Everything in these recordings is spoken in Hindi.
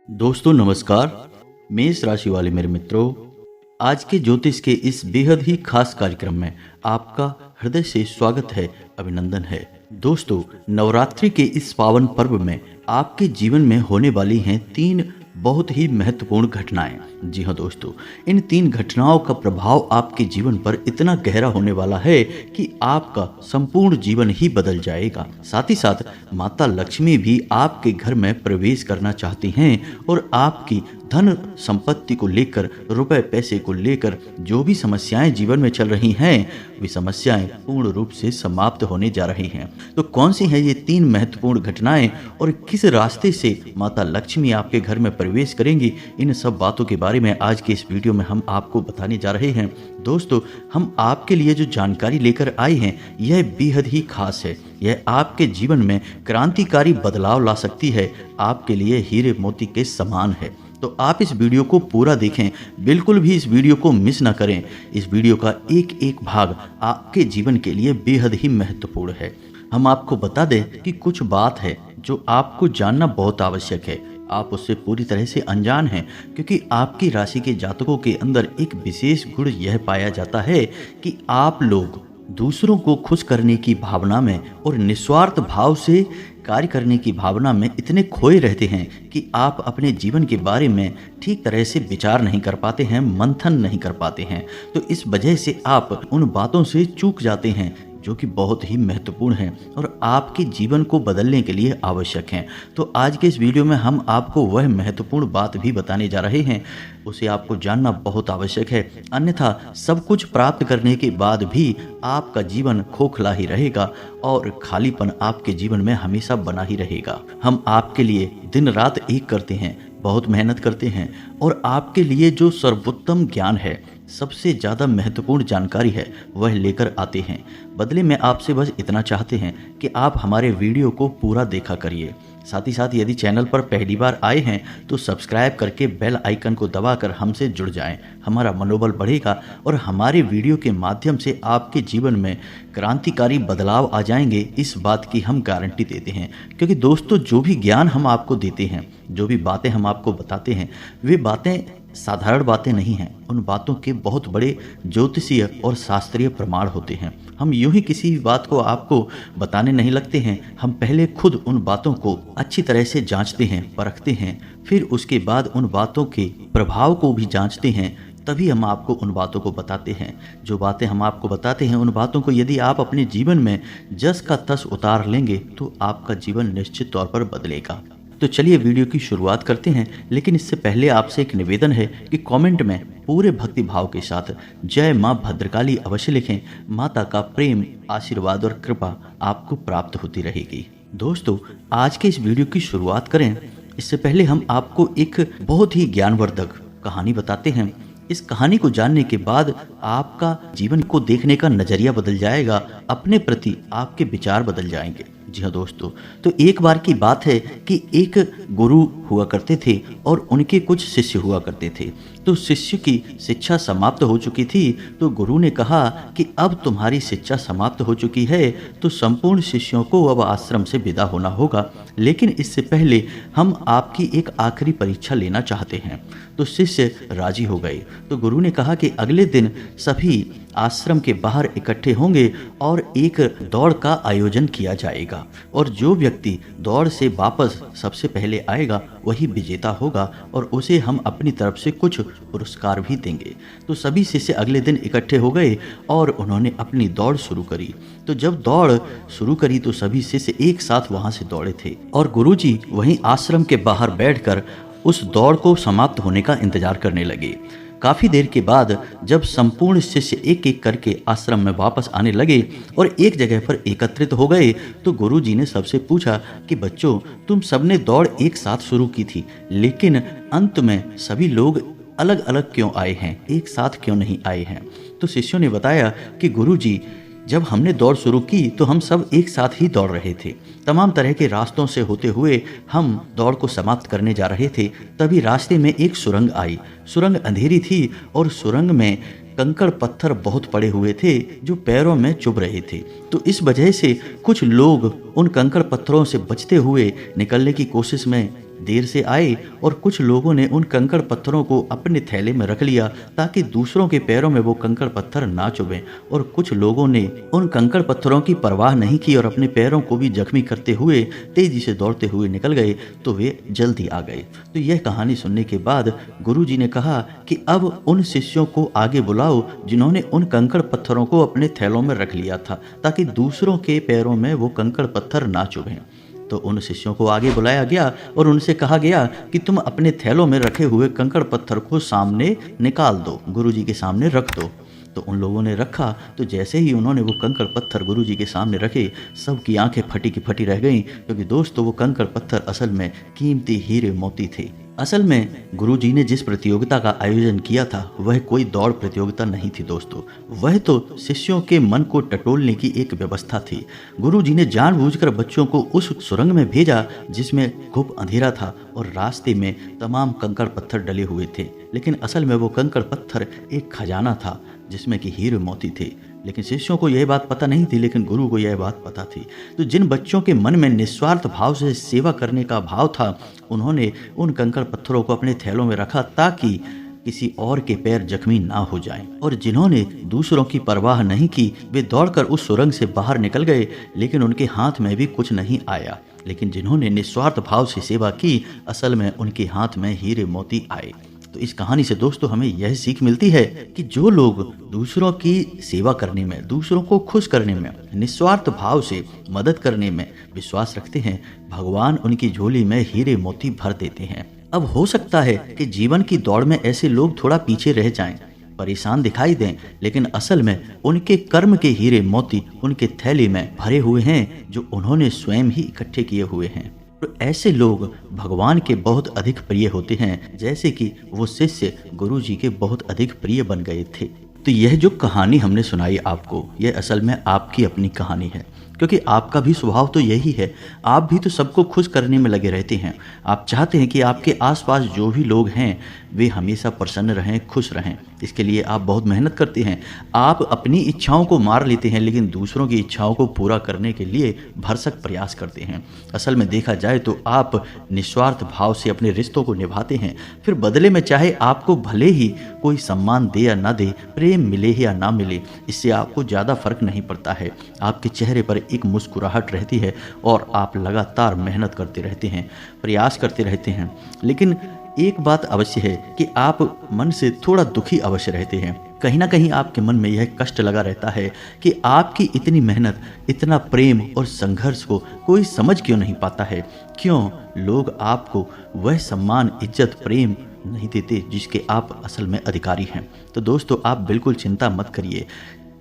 दोस्तों नमस्कार। मेष राशि वाले मेरे मित्रों, आज के ज्योतिष के इस बेहद ही खास कार्यक्रम में आपका हृदय से स्वागत है, अभिनंदन है। दोस्तों, नवरात्रि के इस पावन पर्व में आपके जीवन में होने वाली हैं 3 बहुत ही महत्वपूर्ण घटनाएं। जी हाँ दोस्तों, इन 3 घटनाओं का प्रभाव आपके जीवन पर इतना गहरा होने वाला है कि आपका संपूर्ण जीवन ही बदल जाएगा। साथ ही साथ माता लक्ष्मी भी आपके घर में प्रवेश करना चाहती हैं और आपकी धन संपत्ति को लेकर, रुपए पैसे को लेकर जो भी समस्याएं जीवन में चल रही हैं, वे समस्याएं पूर्ण रूप से समाप्त होने जा रही हैं। तो कौन सी हैं ये 3 महत्वपूर्ण घटनाएं और किस रास्ते से माता लक्ष्मी आपके घर में प्रवेश करेंगी, इन सब बातों के बारे में आज के इस वीडियो में हम आपको बताने जा रहे हैं। दोस्तों, हम आपके लिए जो जानकारी लेकर आए हैं यह बेहद ही खास है। यह आपके जीवन में क्रांतिकारी बदलाव ला सकती है, आपके लिए हीरे मोती के समान है। तो आप इस वीडियो को पूरा देखें, बिल्कुल भी इस वीडियो को मिस ना करें। इस वीडियो का एक एक भाग आपके जीवन के लिए बेहद ही महत्वपूर्ण है। हम आपको बता दें कि कुछ बात है जो आपको जानना बहुत आवश्यक है। आप उससे पूरी तरह से अनजान हैं, क्योंकि आपकी राशि के जातकों के अंदर एक विशेष गुण यह पाया जाता है कि आप लोग दूसरों को खुश करने की भावना में और निस्वार्थ भाव से कार्य करने की भावना में इतने खोए रहते हैं कि आप अपने जीवन के बारे में ठीक तरह से विचार नहीं कर पाते हैं, मंथन नहीं कर पाते हैं। तो इस वजह से आप उन बातों से चूक जाते हैं जो कि बहुत ही महत्वपूर्ण हैं और आपके जीवन को बदलने के लिए आवश्यक हैं। तो आज के इस वीडियो में हम आपको वह महत्वपूर्ण बात भी बताने जा रहे हैं, उसे आपको जानना बहुत आवश्यक है। अन्यथा सब कुछ प्राप्त करने के बाद भी आपका जीवन खोखला ही रहेगा और खालीपन आपके जीवन में हमेशा बना ही रहेगा। हम आपके लिए दिन रात एक करते हैं, बहुत मेहनत करते हैं और आपके लिए जो सर्वोत्तम ज्ञान है, सबसे ज़्यादा महत्वपूर्ण जानकारी है, वह लेकर आते हैं। बदले में आपसे बस इतना चाहते हैं कि आप हमारे वीडियो को पूरा देखा करिए। साथ ही साथ यदि चैनल पर पहली बार आए हैं तो सब्सक्राइब करके बेल आइकन को दबाकर हमसे जुड़ जाएं। हमारा मनोबल बढ़ेगा और हमारे वीडियो के माध्यम से आपके जीवन में क्रांतिकारी बदलाव आ जाएंगे, इस बात की हम गारंटी देते हैं। क्योंकि दोस्तों, जो भी ज्ञान हम आपको देते हैं, जो भी बातें हम आपको बताते हैं, वे बातें साधारण बातें नहीं हैं। उन बातों के बहुत बड़े ज्योतिषीय और शास्त्रीय प्रमाण होते हैं। हम यूं ही किसी भी बात को आपको बताने नहीं लगते हैं। हम पहले खुद उन बातों को अच्छी तरह से जांचते हैं, परखते हैं, फिर उसके बाद उन बातों के प्रभाव को भी जांचते हैं, तभी हम आपको उन बातों को बताते हैं। जो बातें हम आपको बताते हैं, उन बातों को यदि आप अपने जीवन में जस का तस उतार लेंगे तो आपका जीवन निश्चित तौर पर बदलेगा। तो चलिए वीडियो की शुरुआत करते हैं, लेकिन इससे पहले आपसे एक निवेदन है कि कमेंट में पूरे भक्ति भाव के साथ जय मां भद्रकाली अवश्य लिखें। माता का प्रेम, आशीर्वाद और कृपा आपको प्राप्त होती रहेगी। दोस्तों, आज के इस वीडियो की शुरुआत करें इससे पहले हम आपको एक बहुत ही ज्ञानवर्धक कहानी बताते हैं। इस कहानी को जानने के बाद आपका जीवन को देखने का नजरिया बदल जाएगा, अपने प्रति आपके विचार बदल जाएंगे। जी हाँ दोस्तों, तो एक बार की बात है कि एक गुरु हुआ करते थे और उनके कुछ शिष्य हुआ करते थे। तो शिष्य की शिक्षा समाप्त हो चुकी थी, तो गुरु ने कहा कि अब तुम्हारी शिक्षा समाप्त हो चुकी है, तो संपूर्ण शिष्यों को अब आश्रम से विदा होना होगा। लेकिन इससे पहले हम आपकी एक आखिरी परीक्षा लेना चाहते हैं। तो शिष्य राजी हो गए। तो गुरु ने कहा कि अगले दिन सभी आश्रम के बाहर इकट्ठे होंगे और एक दौड़ का आयोजन किया जाएगा, और जो व्यक्ति दौड़ से वापस सबसे पहले आएगा वही विजेता होगा और उसे हम अपनी तरफ से कुछ पुरस्कार भी देंगे। तो सभी शिष्य अगले दिन इकट्ठे हो गए और उन्होंने अपनी दौड़ शुरू करी। तो जब दौड़ शुरू करी तो सभी शिष्य एक साथ वहां से दौड़े थे और गुरुजी वहीं आश्रम के बाहर बैठकर उस दौड़ को समाप्त होने का इंतजार करने लगे। काफ़ी देर के बाद जब संपूर्ण शिष्य एक एक करके आश्रम में वापस आने लगे और एक जगह पर एकत्रित हो गए, तो गुरुजी ने सबसे पूछा कि बच्चों, तुम सबने दौड़ एक साथ शुरू की थी, लेकिन अंत में सभी लोग अलग अलग क्यों आए हैं, एक साथ क्यों नहीं आए हैं? तो शिष्यों ने बताया कि गुरुजी, जब हमने दौड़ शुरू की तो हम सब एक साथ ही दौड़ रहे थे। तमाम तरह के रास्तों से होते हुए हम दौड़ को समाप्त करने जा रहे थे। तभी रास्ते में एक सुरंग आई। सुरंग अंधेरी थी और सुरंग में कंकड़ पत्थर बहुत पड़े हुए थे जो पैरों में चुभ रहे थे। तो इस वजह से कुछ लोग उन कंकड़ पत्थरों से बचते हुए निकलने की कोशिश में देर से आए और कुछ लोगों ने उन कंकड़ पत्थरों को अपने थैले में रख लिया ताकि दूसरों के पैरों में वो कंकड़ पत्थर ना चुभें, और कुछ लोगों ने उन कंकड़ पत्थरों की परवाह नहीं की और अपने पैरों को भी जख्मी करते हुए तेजी से दौड़ते हुए निकल गए, तो वे जल्दी आ गए। तो यह कहानी सुनने के बाद गुरुजी ने कहा कि अब उन शिष्यों को आगे बुलाओ जिन्होंने उन कंकड़ पत्थरों को अपने थैलों में रख लिया था ताकि दूसरों के पैरों में वो कंकड़ पत्थर ना चुभें। तो उन शिष्यों को आगे बुलाया गया और उनसे कहा गया कि तुम अपने थैलों में रखे हुए कंकड़ पत्थर को सामने निकाल दो, गुरुजी के सामने रख दो। तो उन लोगों ने रखा, तो जैसे ही उन्होंने वो कंकड़ पत्थर गुरुजी के सामने रखे, सबकी आंखें फटी की फटी रह गईं, क्योंकि दोस्तों वो कंकड़ पत्थर असल में कीमती हीरे मोती थे। असल में गुरुजी ने जिस प्रतियोगिता का आयोजन किया था वह कोई दौड़ प्रतियोगिता नहीं थी दोस्तों, वह तो शिष्यों के मन को टटोलने की एक व्यवस्था थी। गुरुजी ने जानबूझकर बच्चों को उस सुरंग में भेजा जिसमें खूब अंधेरा था और रास्ते में तमाम कंकड़ पत्थर डले हुए थे, लेकिन असल में वो कंकड़ पत्थर एक खजाना था जिसमें कि हीरे मोती थे। लेकिन शिष्यों को यह बात पता नहीं थी, लेकिन गुरु को यह बात पता थी। तो जिन बच्चों के मन में निस्वार्थ भाव से सेवा करने का भाव था, उन्होंने उन कंकड़ पत्थरों को अपने थैलों में रखा ताकि किसी और के पैर जख्मी ना हो जाएं। और जिन्होंने दूसरों की परवाह नहीं की, वे दौड़कर उस सुरंग से बाहर निकल गए, लेकिन उनके हाथ में भी कुछ नहीं आया। लेकिन जिन्होंने निस्वार्थ भाव से सेवा की, असल में उनके हाथ में हीरे मोती आए। तो इस कहानी से दोस्तों हमें यह सीख मिलती है कि जो लोग दूसरों की सेवा करने में, दूसरों को खुश करने में, निस्वार्थ भाव से मदद करने में विश्वास रखते हैं, भगवान उनकी झोली में हीरे मोती भर देते हैं। अब हो सकता है कि जीवन की दौड़ में ऐसे लोग थोड़ा पीछे रह जाएं, परेशान दिखाई दें, लेकिन असल में उनके कर्म के हीरे मोती उनके थैली में भरे हुए हैं जो उन्होंने स्वयं ही इकट्ठे किए हुए हैं। तो ऐसे लोग भगवान के बहुत अधिक प्रिय होते हैं, जैसे कि वो शिष्य गुरु जी के बहुत अधिक प्रिय बन गए थे। तो यह जो कहानी हमने सुनाई आपको, यह असल में आपकी अपनी कहानी है, क्योंकि आपका भी स्वभाव तो यही है। आप भी तो सबको खुश करने में लगे रहते हैं। आप चाहते हैं कि आपके आसपास जो भी लोग हैं वे हमेशा प्रसन्न रहें, खुश रहें। इसके लिए आप बहुत मेहनत करते हैं। आप अपनी इच्छाओं को मार लेते हैं, लेकिन दूसरों की इच्छाओं को पूरा करने के लिए भरसक प्रयास करते हैं। असल में देखा जाए तो आप निस्वार्थ भाव से अपने रिश्तों को निभाते हैं, फिर बदले में चाहे आपको भले ही कोई सम्मान दे या ना दे, प्रेम मिले या ना मिले, इससे आपको ज़्यादा फर्क नहीं पड़ता है। आपके चेहरे पर एक मुस्कुराहट रहती है और आप लगातार मेहनत करते रहते हैं, प्रयास करते रहते हैं। लेकिन एक बात अवश्य है कि आप मन से थोड़ा दुखी अवश्य रहते हैं। कहीं ना कहीं आपके मन में यह कष्ट लगा रहता है कि आपकी इतनी मेहनत, इतना प्रेम और संघर्ष को कोई समझ क्यों नहीं पाता है। क्यों लोग आपको वह सम्मान, इज्जत, प्रेम नहीं देते जिसके आप असल में अधिकारी हैं। तो दोस्तों आप बिल्कुल चिंता मत करिए।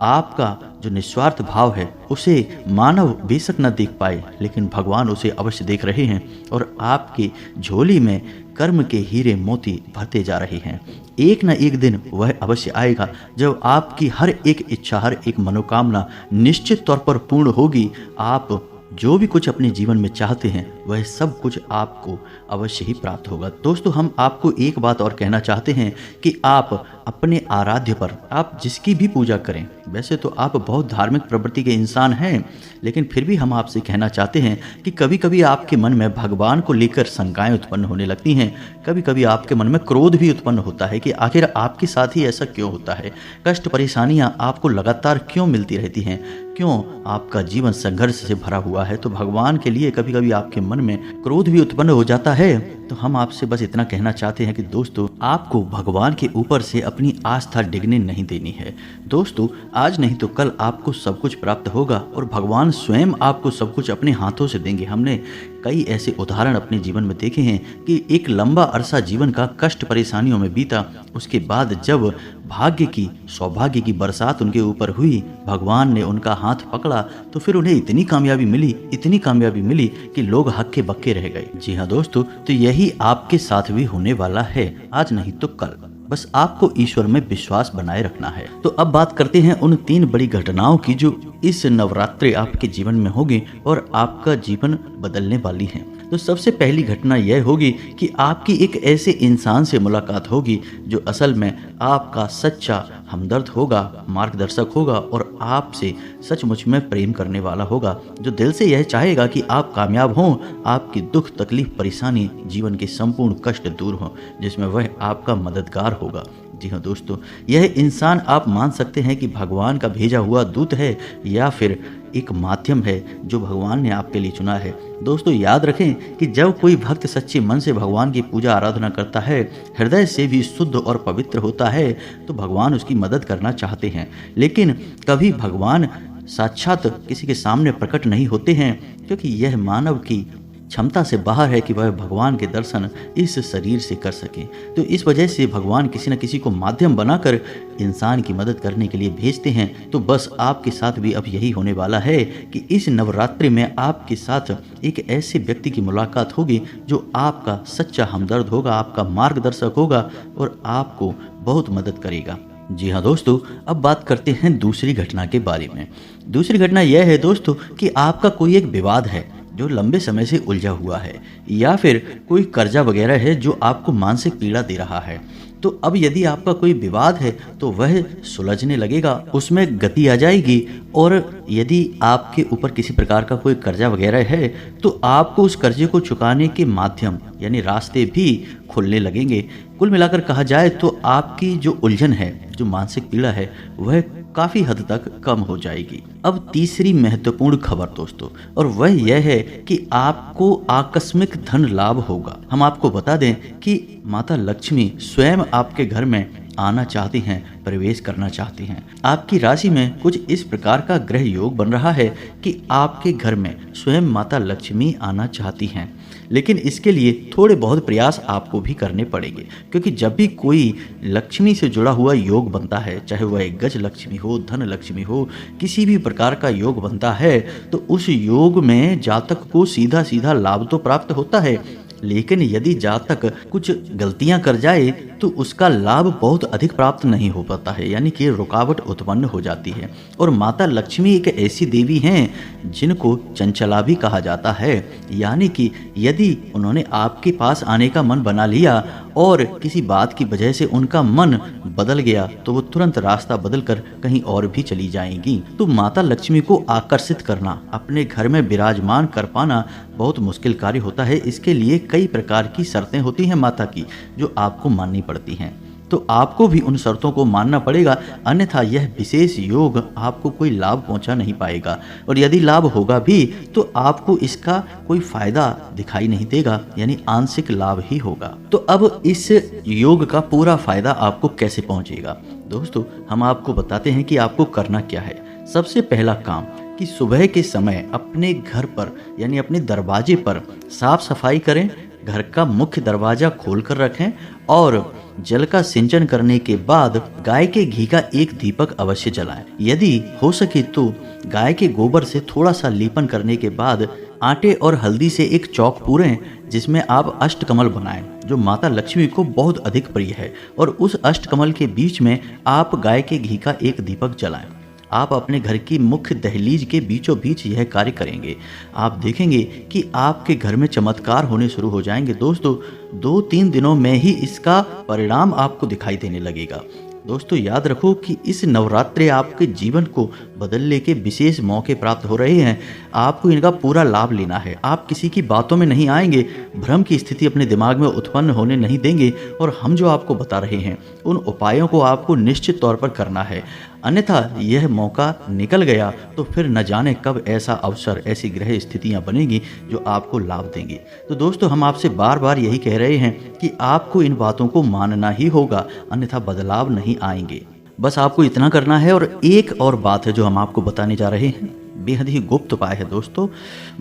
आपका जो निस्वार्थ भाव है उसे मानव बेशक न देख पाए, लेकिन भगवान उसे अवश्य देख रहे हैं और आपकी झोली में कर्म के हीरे मोती भरते जा रहे हैं। एक न एक दिन वह अवश्य आएगा जब आपकी हर एक इच्छा, हर एक मनोकामना निश्चित तौर पर पूर्ण होगी। आप जो भी कुछ अपने जीवन में चाहते हैं वह सब कुछ आपको अवश्य ही प्राप्त होगा। दोस्तों हम आपको एक बात और कहना चाहते हैं कि आप अपने आराध्य पर, आप जिसकी भी पूजा करें, वैसे तो आप बहुत धार्मिक प्रवृत्ति के इंसान हैं, लेकिन फिर भी हम आपसे कहना चाहते हैं कि कभी कभी आपके मन में भगवान को लेकर शंकाएं उत्पन्न होने लगती हैं। कभी कभी आपके मन में क्रोध भी उत्पन्न होता है कि आखिर आपके साथ ही ऐसा क्यों होता है, कष्ट परेशानियां आपको लगातार क्यों मिलती रहती हैं, क्यों आपका जीवन संघर्ष से भरा हुआ है। तो भगवान के लिए कभी कभी आपके मन में क्रोध भी उत्पन्न हो जाता है। तो हम आपसे बस इतना कहना चाहते हैं कि दोस्तों आपको भगवान के ऊपर से अपनी आस्था डिगने नहीं देनी है। दोस्तों आज नहीं तो कल आपको सब कुछ प्राप्त होगा और भगवान स्वयं आपको सब कुछ अपने हाथों से देंगे। हमने कई ऐसे उदाहरण अपने जीवन में देखे हैं कि एक लंबा अरसा जीवन का कष्ट परेशानियों में बीता, उसके बाद जब भाग्य की, सौभाग्य की बरसात उनके ऊपर हुई, भगवान ने उनका हाथ पकड़ा, तो फिर उन्हें इतनी कामयाबी मिली कि लोग हक्के बक्के रह गए। जी हाँ दोस्तों, तो यही आपके साथ भी होने वाला है, आज नहीं तो कल। बस आपको ईश्वर में विश्वास बनाए रखना है। तो अब बात करते हैं उन 3 बड़ी घटनाओं की जो इस नवरात्रि आपके जीवन में होगी और आपका जीवन बदलने वाली हैं। तो सबसे पहली घटना यह होगी कि आपकी एक ऐसे इंसान से मुलाकात होगी जो असल में आपका सच्चा हमदर्द होगा, मार्गदर्शक होगा और आपसे सचमुच में प्रेम करने वाला होगा, जो दिल से यह चाहेगा कि आप कामयाब हों, आपकी दुख, तकलीफ, परेशानी, जीवन के संपूर्ण कष्ट दूर हों, जिसमें वह आपका मददगार होगा। जी हाँ दोस्तों, यह इंसान आप मान सकते हैं कि भगवान का भेजा हुआ दूत है या फिर एक माध्यम है जो भगवान ने आपके लिए चुना है। दोस्तों याद रखें कि जब कोई भक्त सच्चे मन से भगवान की पूजा आराधना करता है, हृदय से भी शुद्ध और पवित्र होता है, तो भगवान उसकी मदद करना चाहते हैं। लेकिन कभी भगवान साक्षात किसी के सामने प्रकट नहीं होते हैं, क्योंकि यह मानव की क्षमता से बाहर है कि वह भगवान के दर्शन इस शरीर से कर सके। तो इस वजह से भगवान किसी न किसी को माध्यम बनाकर इंसान की मदद करने के लिए भेजते हैं। तो बस आपके साथ भी अब यही होने वाला है कि इस नवरात्रि में आपके साथ एक ऐसे व्यक्ति की मुलाकात होगी जो आपका सच्चा हमदर्द होगा, आपका मार्गदर्शक होगा और आपको बहुत मदद करेगा। जी हाँ दोस्तों, अब बात करते हैं दूसरी घटना के बारे में। दूसरी घटना यह है दोस्तों कि आपका कोई एक विवाद है जो लंबे समय से उलझा हुआ है, या फिर कोई कर्जा वगैरह है जो आपको मानसिक पीड़ा दे रहा है। तो अब यदि आपका कोई विवाद है तो वह सुलझने लगेगा, उसमें गति आ जाएगी। और यदि आपके ऊपर किसी प्रकार का कोई कर्जा वगैरह है तो आपको उस कर्जे को चुकाने के माध्यम यानी रास्ते भी खुलने लगेंगे। कुल मिलाकर कहा जाए तो आपकी जो उलझन है, जो मानसिक पीड़ा है, वह काफ़ी हद तक कम हो जाएगी। अब तीसरी महत्वपूर्ण खबर दोस्तों, और वह यह है कि आपको आकस्मिक धन लाभ होगा। हम आपको बता दें कि माता लक्ष्मी स्वयं आपके घर में आना चाहती हैं, प्रवेश करना चाहती हैं। आपकी राशि में कुछ इस प्रकार का ग्रह योग बन रहा है कि आपके घर में स्वयं माता लक्ष्मी आना चाहती हैं। लेकिन इसके लिए थोड़े बहुत प्रयास आपको भी करने पड़ेंगे, क्योंकि जब भी कोई लक्ष्मी से जुड़ा हुआ योग बनता है, चाहे वह एक गज लक्ष्मी हो, धन लक्ष्मी हो, किसी भी प्रकार का योग बनता है, तो उस योग में जातक को सीधा सीधा लाभ तो प्राप्त होता है, लेकिन यदि जातक कुछ गलतियां कर जाए तो उसका लाभ बहुत अधिक प्राप्त नहीं हो पाता है, यानी कि रुकावट उत्पन्न हो जाती है। और माता लक्ष्मी एक ऐसी देवी हैं जिनको चंचला भी कहा जाता है, यानी कि यदि उन्होंने आपके पास आने का मन बना लिया और किसी बात की वजह से उनका मन बदल गया तो वो तुरंत रास्ता बदल कर कहीं और भी चली जाएंगी। तो माता लक्ष्मी को आकर्षित करना, अपने घर में विराजमान कर पाना बहुत मुश्किल कार्य होता है। इसके लिए कई प्रकार की शर्तें होती हैं माता की, जो आपको माननी पड़ती हैं। तो आपको भी उन शर्तों को मानना पड़ेगा, अन्यथा यह विशेष योग आपको कोई लाभ पहुंचा नहीं पाएगा। और यदि लाभ होगा भी तो आपको इसका कोई फायदा दिखाई नहीं देगा, यानी आंशिक लाभ ही होगा। तो अब इस योग का पूरा फायदा आपको कैसे पहुंचेगा? दोस्तों हम आपको बताते हैं कि आपको करना क्या है। सबसे पहला काम कि सुबह के समय अपने घर पर यानी अपने दरवाजे पर साफ सफाई करें, घर का मुख्य दरवाजा खोल कर रखें और जल का सिंचन करने के बाद गाय के घी का एक दीपक अवश्य जलाएं। यदि हो सके तो गाय के गोबर से थोड़ा सा लेपन करने के बाद आटे और हल्दी से एक चौक पूरें, जिसमें आप अष्टकमल बनाएं, जो माता लक्ष्मी को बहुत अधिक प्रिय है। और उस अष्टकमल के बीच में आप गाय के घी का एक दीपक जलाएं। आप अपने घर की मुख्य दहलीज के बीचों बीच यह कार्य करेंगे। आप देखेंगे कि आपके घर में चमत्कार होने शुरू हो जाएंगे। दोस्तों 2-3 दिनों में ही इसका परिणाम आपको दिखाई देने लगेगा। दोस्तों याद रखो कि इस नवरात्रि आपके जीवन को बदलने के विशेष मौके प्राप्त हो रहे हैं। आपको इनका पूरा लाभ लेना है। आप किसी की बातों में नहीं आएंगे, भ्रम की स्थिति अपने दिमाग में उत्पन्न होने नहीं देंगे और हम जो आपको बता रहे हैं उन उपायों को आपको निश्चित तौर पर करना है। अन्यथा यह मौका निकल गया तो फिर न जाने कब ऐसा अवसर, ऐसी ग्रह स्थितियां बनेगी जो आपको लाभ देंगी। तो दोस्तों हम आपसे बार बार यही कह रहे हैं कि आपको इन बातों को मानना ही होगा, अन्यथा बदलाव नहीं आएंगे। बस आपको इतना करना है। और एक और बात है जो हम आपको बताने जा रहे हैं, बेहद ही गुप्त उपाय है दोस्तों।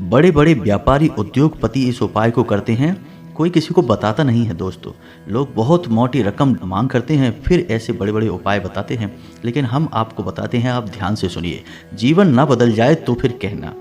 बड़े बड़े व्यापारी, उद्योगपति इस उपाय को करते हैं, कोई किसी को बताता नहीं है दोस्तों। लोग बहुत मोटी रकम मांग करते हैं, फिर ऐसे बड़े बड़े उपाय बताते हैं, लेकिन हम आपको बताते हैं, आप ध्यान से सुनिए। जीवन ना बदल जाए तो फिर कहना।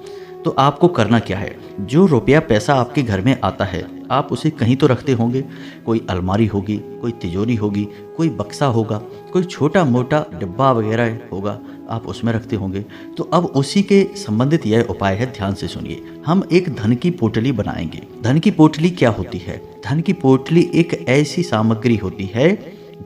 तो आपको करना क्या है, जो रुपया पैसा आपके घर में आता है आप उसे कहीं तो रखते होंगे। कोई अलमारी होगी, कोई तिजोरी होगी, कोई बक्सा होगा, कोई छोटा मोटा डिब्बा वगैरह होगा, आप उसमें रखते होंगे। तो अब उसी के संबंधित यह उपाय है, ध्यान से सुनिए। हम एक धन की पोटली बनाएंगे। धन की पोटली क्या होती है? धन की पोटली एक ऐसी सामग्री होती है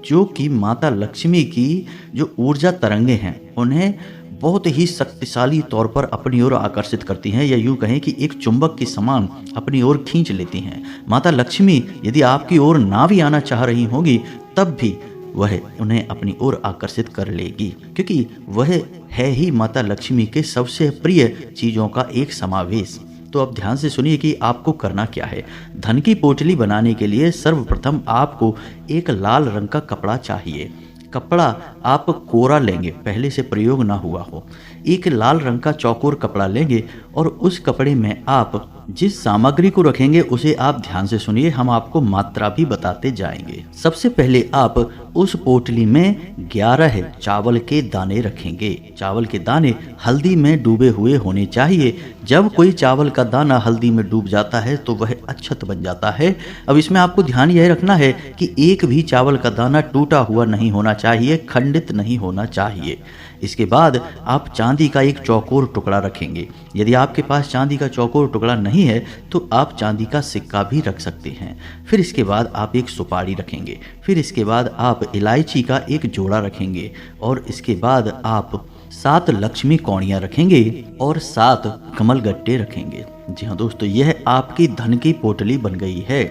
जो कि माता लक्ष्मी की जो ऊर्जा तरंगे हैं उन्हें बहुत ही शक्तिशाली तौर पर अपनी ओर आकर्षित करती हैं, या यूँ कहें कि एक चुंबक के समान अपनी ओर खींच लेती हैं। माता लक्ष्मी यदि आपकी ओर ना भी आना चाह रही होंगी तब भी वह उन्हें अपनी ओर आकर्षित कर लेगी, क्योंकि वह है ही माता लक्ष्मी के सबसे प्रिय चीज़ों का एक समावेश। तो अब ध्यान से सुनिए कि आपको करना क्या है। धन की पोटली बनाने के लिए सर्वप्रथम आपको एक लाल रंग का कपड़ा चाहिए। कपड़ा आप कोरा लेंगे, पहले से प्रयोग ना हुआ हो। एक लाल रंग का चौकोर कपड़ा लेंगे और उस कपड़े में आप जिस सामग्री को रखेंगे उसे आप ध्यान से सुनिए, हम आपको मात्रा भी बताते जाएंगे। सबसे पहले आप उस पोटली में 11 चावल के दाने रखेंगे। चावल के दाने हल्दी में डूबे हुए होने चाहिए। जब कोई चावल का दाना हल्दी में डूब जाता है तो वह अक्षत बन जाता है। अब इसमें आपको ध्यान यह रखना है कि एक भी चावल का दाना टूटा हुआ नहीं होना चाहिए, खंडित नहीं होना चाहिए। इसके बाद आप चांदी का एक चौकोर टुकड़ा रखेंगे। यदि आपके पास चांदी का चौकोर टुकड़ा नहीं है तो आप चांदी का सिक्का भी रख सकते हैं। फिर इसके बाद आप एक सुपारी रखेंगे। फिर इसके बाद आप इलायची का एक जोड़ा रखेंगे और इसके बाद आप 7 लक्ष्मी कौड़ियाँ रखेंगे और 7 कमल गट्टे रखेंगे। जी हाँ दोस्तों, यह आपकी धन की पोटली बन गई है।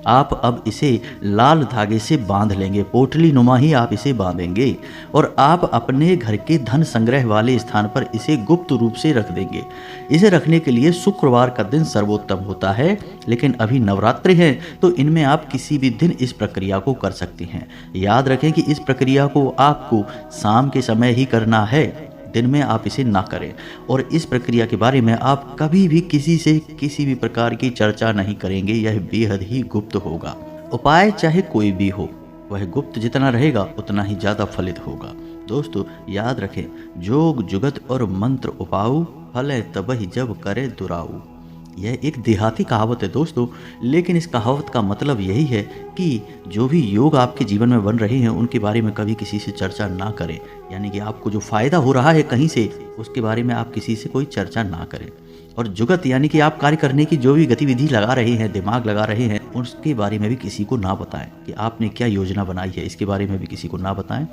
आप अब इसे लाल धागे से बांध लेंगे, पोटली नुमा ही आप इसे बांधेंगे और आप अपने घर के धन संग्रह वाले स्थान पर इसे गुप्त रूप से रख देंगे। इसे रखने के लिए शुक्रवार का दिन सर्वोत्तम होता है, लेकिन अभी नवरात्रि है तो इनमें आप किसी भी दिन इस प्रक्रिया को कर सकते हैं। याद रखें कि इस प्रक्रिया को आपको शाम के समय ही करना है, दिन में आप इसे ना करें। और इस प्रक्रिया के बारे में आप कभी भी किसी से किसी भी प्रकार की चर्चा नहीं करेंगे, यह बेहद ही गुप्त होगा। उपाय चाहे कोई भी हो, वह गुप्त जितना रहेगा उतना ही ज़्यादा फलित होगा। दोस्तों याद रखें, जोग जुगत और मंत्र उपाऊ, फले तबहि जब करे दुराऊ। यह एक देहाती कहावत है दोस्तों, लेकिन इस कहावत का मतलब यही है कि जो भी योग आपके जीवन में बन रहे हैं उनके बारे में कभी किसी से चर्चा ना करें। यानी कि आपको जो फ़ायदा हो रहा है कहीं से, उसके बारे में आप किसी से कोई चर्चा ना करें। और जुगत यानी कि आप कार्य करने की जो भी गतिविधि लगा रहे हैं, दिमाग लगा रहे हैं, उसके बारे में भी किसी को ना बताएं कि आपने क्या योजना बनाई है, इसके बारे में भी किसी को ना बताएं।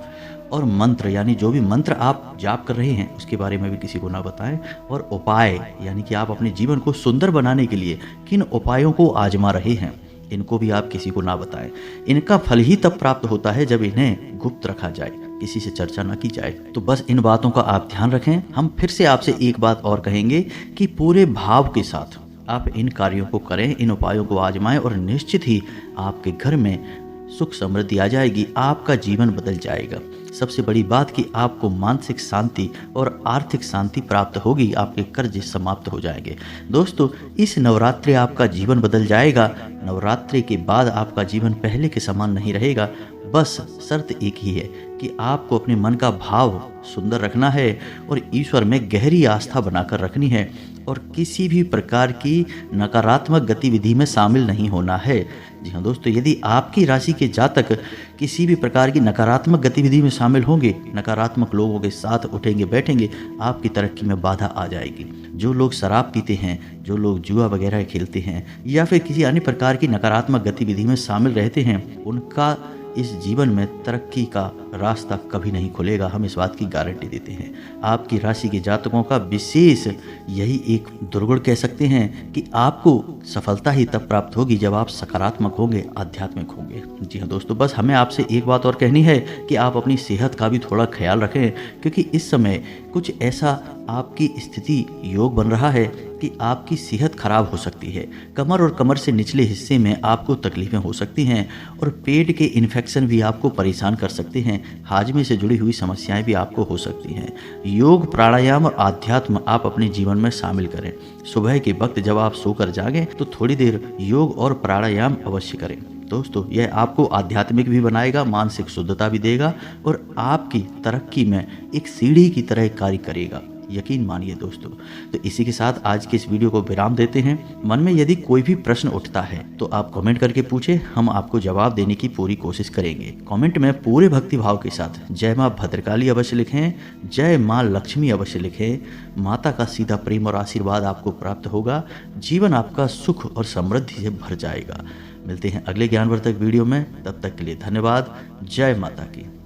और मंत्र यानी जो भी मंत्र आप जाप कर रहे हैं उसके बारे में भी किसी को ना बताएं। और उपाय यानी कि आप अपने जीवन को सुंदर बनाने के लिए किन उपायों को आजमा रहे हैं, इनको भी आप किसी को ना बताएं। इनका फल ही तब प्राप्त होता है जब इन्हें गुप्त रखा जाए, किसी से चर्चा ना की जाए। तो बस इन बातों का आप ध्यान रखें। हम फिर से आपसे एक बात और कहेंगे कि पूरे भाव के साथ आप इन कार्यों को करें, इन उपायों को आजमाएं और निश्चित ही आपके घर में सुख समृद्धि आ जाएगी, आपका जीवन बदल जाएगा। सबसे बड़ी बात कि आपको मानसिक शांति और आर्थिक शांति प्राप्त होगी, आपके कर्ज समाप्त हो जाएंगे। दोस्तों इस नवरात्रि आपका जीवन बदल जाएगा। नवरात्रि के बाद आपका जीवन पहले के समान नहीं रहेगा। बस शर्त एक ही है कि आपको अपने मन का भाव सुंदर रखना है और ईश्वर में गहरी आस्था बनाकर रखनी है और किसी भी प्रकार की नकारात्मक गतिविधि में शामिल नहीं होना है। जी हाँ दोस्तों, यदि आपकी राशि के जातक किसी भी प्रकार की नकारात्मक गतिविधि में शामिल होंगे, नकारात्मक लोगों के साथ उठेंगे बैठेंगे, आपकी तरक्की में बाधा आ जाएगी। जो लोग शराब पीते हैं, जो लोग जुआ वगैरह खेलते हैं या फिर किसी अन्य प्रकार की नकारात्मक गतिविधि में शामिल रहते हैं, उनका इस जीवन में तरक्की का रास्ता कभी नहीं खुलेगा। हम इस बात की गारंटी देते हैं। आपकी राशि के जातकों का विशेष यही एक दुर्गुण कह सकते हैं कि आपको सफलता ही तब प्राप्त होगी जब आप सकारात्मक होंगे, आध्यात्मिक होंगे। जी हाँ दोस्तों, बस हमें आपसे एक बात और कहनी है कि आप अपनी सेहत का भी थोड़ा ख्याल रखें, क्योंकि इस समय कुछ ऐसा आपकी स्थिति योग बन रहा है कि आपकी सेहत खराब हो सकती है। कमर और कमर से निचले हिस्से में आपको तकलीफें हो सकती हैं और पेट के इन्फेक्शन भी आपको परेशान कर सकते हैं। हाजमे से जुड़ी हुई समस्याएं भी आपको हो सकती हैं। योग, प्राणायाम और आध्यात्म आप अपने जीवन में शामिल करें। सुबह के वक्त जब आप सोकर जागें तो थोड़ी देर योग और प्राणायाम अवश्य करें। दोस्तों यह आपको आध्यात्मिक भी बनाएगा, मानसिक शुद्धता भी देगा और आपकी तरक्की में एक सीढ़ी की तरह कार्य करेगा, यकीन मानिए दोस्तों। तो इसी के साथ आज के इस वीडियो को विराम देते हैं। मन में यदि कोई भी प्रश्न उठता है तो आप कमेंट करके पूछें, हम आपको जवाब देने की पूरी कोशिश करेंगे। कमेंट में पूरे भक्ति भाव के साथ जय माँ भद्रकाली अवश्य लिखें, जय माँ लक्ष्मी अवश्य लिखें। माता का सीधा प्रेम और आशीर्वाद आपको प्राप्त होगा। जीवन आपका सुख और समृद्धि से भर जाएगा। मिलते हैं अगले ज्ञानवर्धक वीडियो में, तब तक के लिए धन्यवाद। जय माता की।